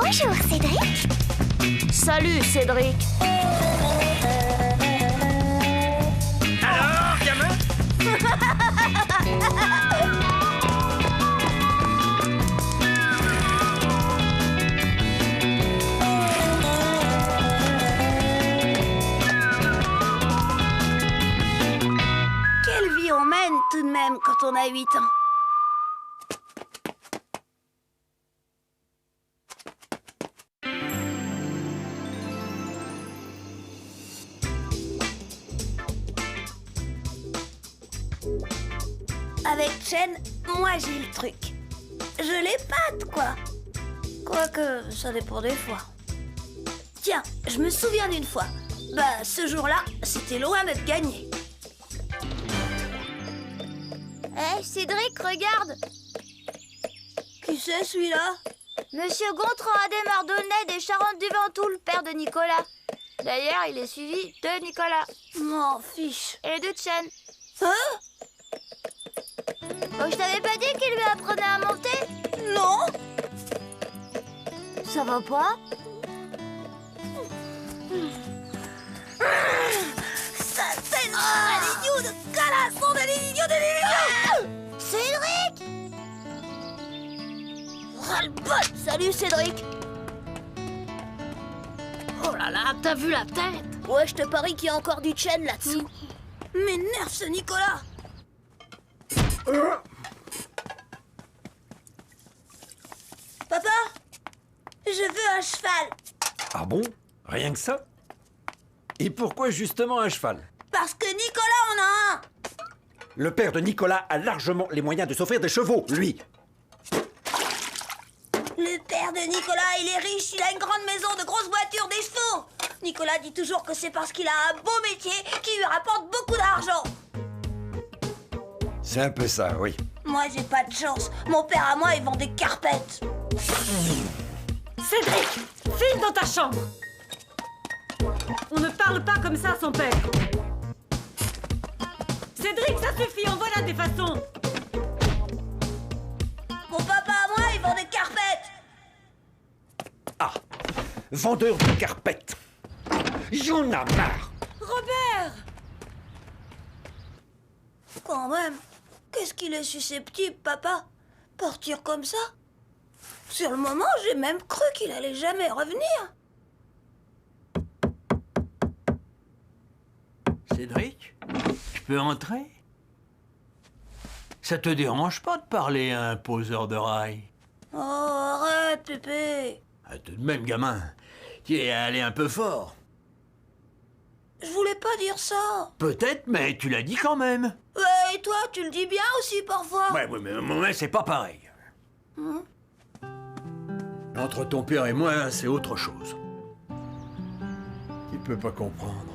Bonjour, Cédric. Salut, Cédric. Alors, gamin? Quelle vie on mène tout de même quand on a 8 ans. Avec Chen, moi j'ai le truc. Je l'épate, quoi. Quoique, ça dépend des fois. Tiens, je me souviens d'une fois. Bah, ce jour-là, c'était loin d'être gagné. Hé, Cédric, regarde. Qui c'est celui-là? Monsieur Gontran Adé Mardonnet des Charentes-du-Ventoux, père de Nicolas. D'ailleurs, il est suivi de Nicolas. M'en fiche. Et de Chen. Hein? Oh, je t'avais pas dit qu'il lui apprenait à monter? Non? Ça va pas? Ça, c'est un idiot de calasson de l'idiot de l'idiot! Cédric! Ras-le-bol! Salut, Cédric. Oh là là, t'as vu la tête? Ouais, je te parie qu'il y a encore du Chen là-dessous. M'énerve ce Nicolas! Papa, je veux un cheval. Ah bon? Rien que ça? Et pourquoi justement un cheval? Parce que Nicolas en a un. Le père de Nicolas a largement les moyens de s'offrir des chevaux, lui. Le père de Nicolas, il est riche, il a une grande maison, de grosses voitures, des chevaux. Nicolas dit toujours que c'est parce qu'il a un beau métier qui lui rapporte beaucoup d'argent. C'est un peu ça, oui. Moi, j'ai pas de chance. Mon père à moi, il vend des carpettes. Cédric, file dans ta chambre. On ne parle pas comme ça à son père. Cédric, ça suffit, en voilà des façons. Mon papa à moi, il vend des carpettes. Ah, vendeur de carpettes. J'en ai marre. Robert! Quand même, qu'est-ce qu'il est susceptible, papa? Partir comme ça? Sur le moment, j'ai même cru qu'il allait jamais revenir. Cédric, je peux entrer? Ça te dérange pas de parler à un poseur de rails? Oh, arrête, Pépé. Ah, tout de même, gamin, tu es allé un peu fort. Je voulais pas dire ça. Peut-être, mais tu l'as dit quand même. Ouais, et toi, tu le dis bien aussi parfois. Ouais, mais c'est pas pareil. Entre ton père et moi, c'est autre chose. Il peut pas comprendre.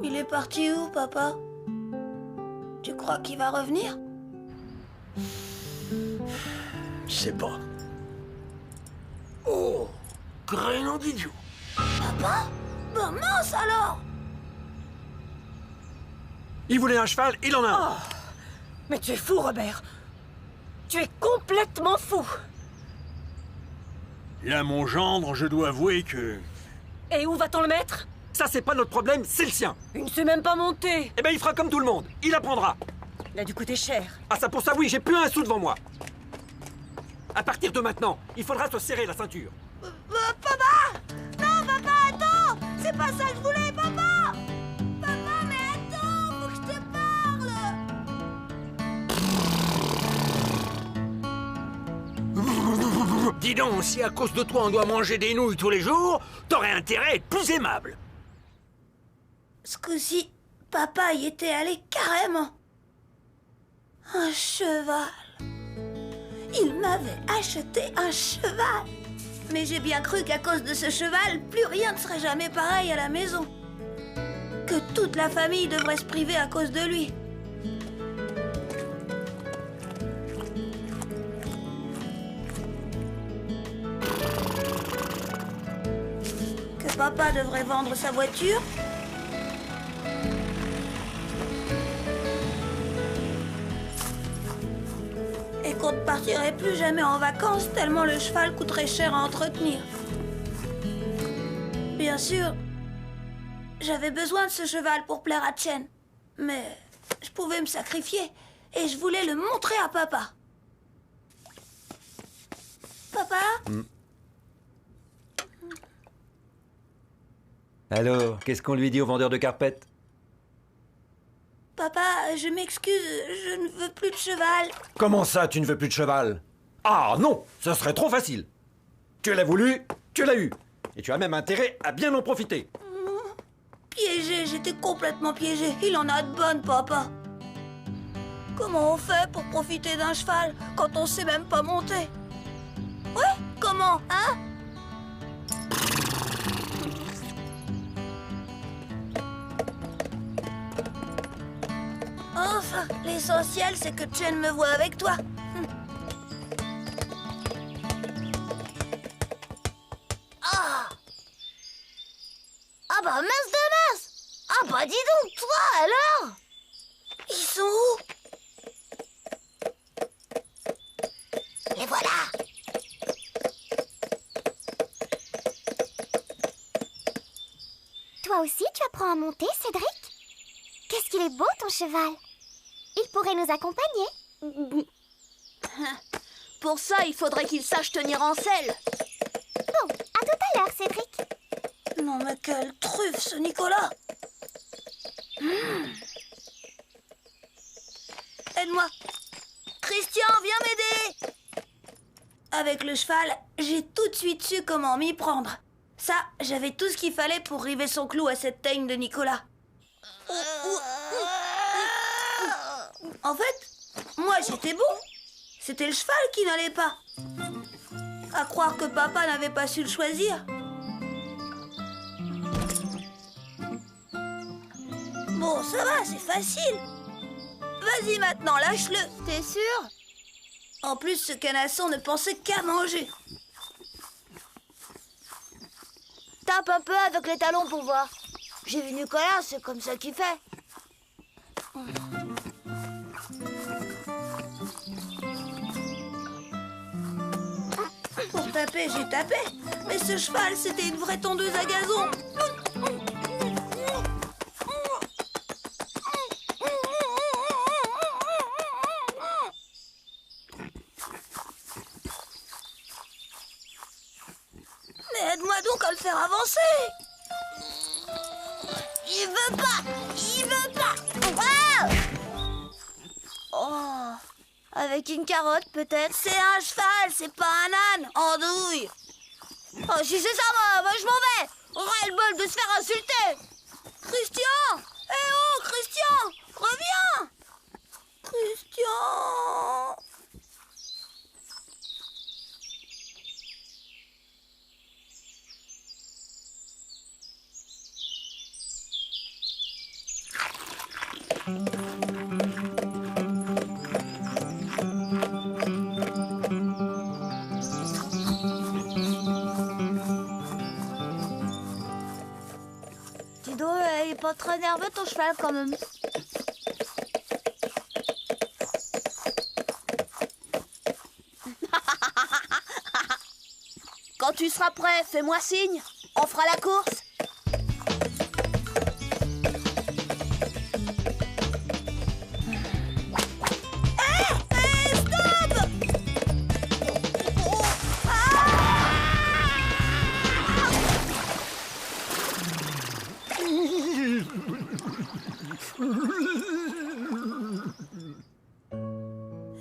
Il est parti où, papa? Tu crois qu'il va revenir? Je sais pas. Oh, crénom d'idiot. Papa? Ben mince alors! Il voulait un cheval, il en a un. Mais tu es fou, Robert. Tu es complètement fou. Là, mon gendre, je dois avouer que... Et où va-t-on le mettre? Ça, c'est pas notre problème, c'est le sien. Il ne sait même pas monter. Eh ben, il fera comme tout le monde. Il apprendra. Il a dû coûter cher. Ah, ça pour ça, oui, j'ai plus un sou devant moi. À partir de maintenant, il faudra se serrer la ceinture. Papa! Non, papa, attends! C'est pas ça que je voulais, papa! Papa, mais attends, faut que je te parle! Dis donc, si à cause de toi on doit manger des nouilles tous les jours, t'aurais intérêt à être plus aimable. Ce coup-ci, papa y était allé carrément. Un cheval. Il m'avait acheté un cheval. Mais j'ai bien cru qu'à cause de ce cheval, plus rien ne serait jamais pareil à la maison. Que toute la famille devrait se priver à cause de lui. Que papa devrait vendre sa voiture. Et qu'on ne partirait plus jamais en vacances tellement le cheval coûterait cher à entretenir. Bien sûr, j'avais besoin de ce cheval pour plaire à Chen, mais je pouvais me sacrifier et je voulais le montrer à papa. Papa? Alors, qu'est-ce qu'on lui dit au vendeur de carpettes? Papa, je m'excuse, je ne veux plus de cheval. Comment ça, tu ne veux plus de cheval? Ah non, ce serait trop facile. Tu l'as voulu, tu l'as eu. Et tu as même intérêt à bien en profiter. Piégé, j'étais complètement piégé. Il en a de bonnes, papa. Comment on fait pour profiter d'un cheval quand on sait même pas monter? Ouais, comment, hein? Enfin, l'essentiel, c'est que Chen me voit avec toi. Ah! Ah bah mince de mince! Ah bah dis donc, toi alors! Ils sont où? Et voilà! Toi aussi, tu apprends à monter, Cédric? Qu'est-ce qu'il est beau, ton cheval! Il pourrait nous accompagner. Pour ça, il faudrait qu'il sache tenir en selle. Bon, à tout à l'heure, Cédric. Non mais quelle truffe, ce Nicolas! Aide-moi! Christian, viens m'aider! Avec le cheval, j'ai tout de suite su comment m'y prendre. Ça, j'avais tout ce qu'il fallait pour river son clou à cette teigne de Nicolas. En fait, moi j'étais bon. C'était le cheval qui n'allait pas. À croire que papa n'avait pas su le choisir. Bon, ça va, c'est facile. Vas-y maintenant, lâche-le. T'es sûr? En plus, ce canasson ne pensait qu'à manger. Tape un peu avec les talons pour voir. J'ai vu Nicolas, c'est comme ça qu'il fait. Pour taper, j'ai tapé. Mais ce cheval, c'était une vraie tondeuse à gazon. Mais aide-moi donc à le faire avancer. Il veut pas! Il veut pas! Ah! Oh! Avec une carotte, peut-être? C'est un cheval, c'est pas un âne, andouille. Oh, si c'est ça, moi, je m'en vais! Ras-le-bol de se faire insulter! Christian! Eh oh, Christian! Reviens! Christian! Dis donc, il est pas très nerveux ton cheval quand même. Quand tu seras prêt, fais-moi signe. On fera la course.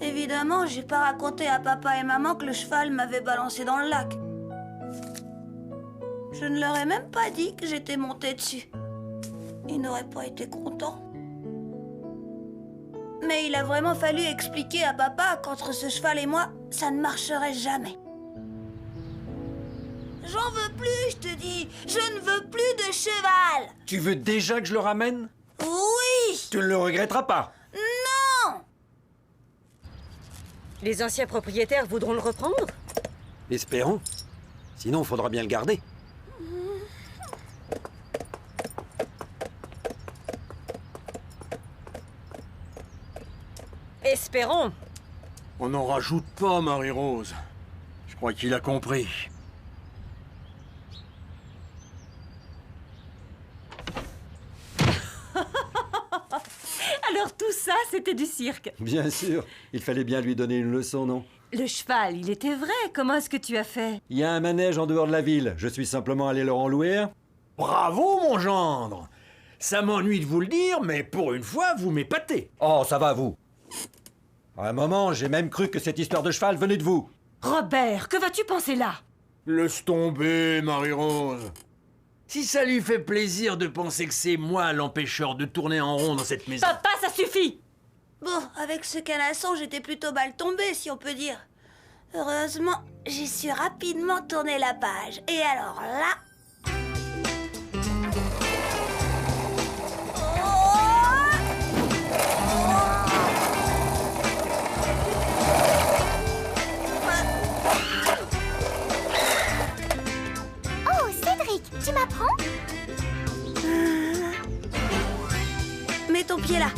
Évidemment, j'ai pas raconté à papa et maman que le cheval m'avait balancé dans le lac. Je ne leur ai même pas dit que j'étais montée dessus. Ils n'auraient pas été contents. Mais il a vraiment fallu expliquer à papa qu'entre ce cheval et moi, ça ne marcherait jamais. J'en veux plus, je te dis. Je ne veux plus de cheval. Tu veux déjà que je le ramène? Oui. Tu ne le regretteras pas. Non. Les anciens propriétaires voudront le reprendre? Espérons. Sinon, il faudra bien le garder. Espérons. On n'en rajoute pas, Marie-Rose. Je crois qu'il a compris. Alors tout ça, c'était du cirque. Bien sûr, il fallait bien lui donner une leçon, non? Le cheval, il était vrai. Comment est-ce que tu as fait? Il y a un manège en dehors de la ville. Je suis simplement allé leur en louer un. Bravo, mon gendre! Ça m'ennuie de vous le dire, mais pour une fois, vous m'épatez. Oh, ça va, vous. À un moment, j'ai même cru que cette histoire de cheval venait de vous. Robert, que vas-tu penser là? Laisse tomber, Marie-Rose. Si ça lui fait plaisir de penser que c'est moi l'empêcheur de tourner en rond dans cette maison... Papa, ça suffit! Bon, avec ce canasson, j'étais plutôt mal tombée, si on peut dire. Heureusement, j'ai su rapidement tourner la page. Et alors là... Oh, Cédric, tu m'apprends? Mets ton pied là.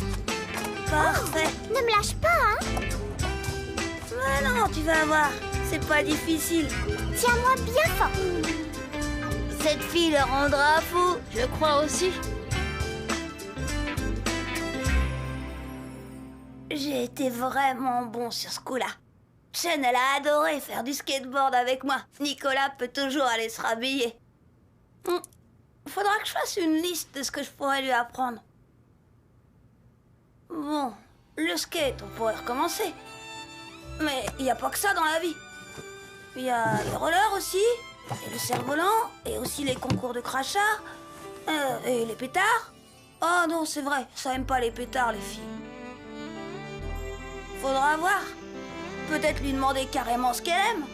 Parfait. Ne me lâche pas, hein? Mais non, tu vas voir. C'est pas difficile. Tiens-moi bien fort. Cette fille le rendra fou, je crois aussi. J'ai été vraiment bon sur ce coup-là. Chen, elle a adoré faire du skateboard avec moi. Nicolas peut toujours aller se rhabiller. Faudra que je fasse une liste de ce que je pourrais lui apprendre. Bon, le skate, on pourrait recommencer. Mais il n'y a pas que ça dans la vie. Il y a les rollers aussi, et le cerf-volant, et aussi les concours de crachat, et les pétards. Oh non, c'est vrai, ça aime pas les pétards, les filles. Faudra voir. Peut-être lui demander carrément ce qu'elle aime.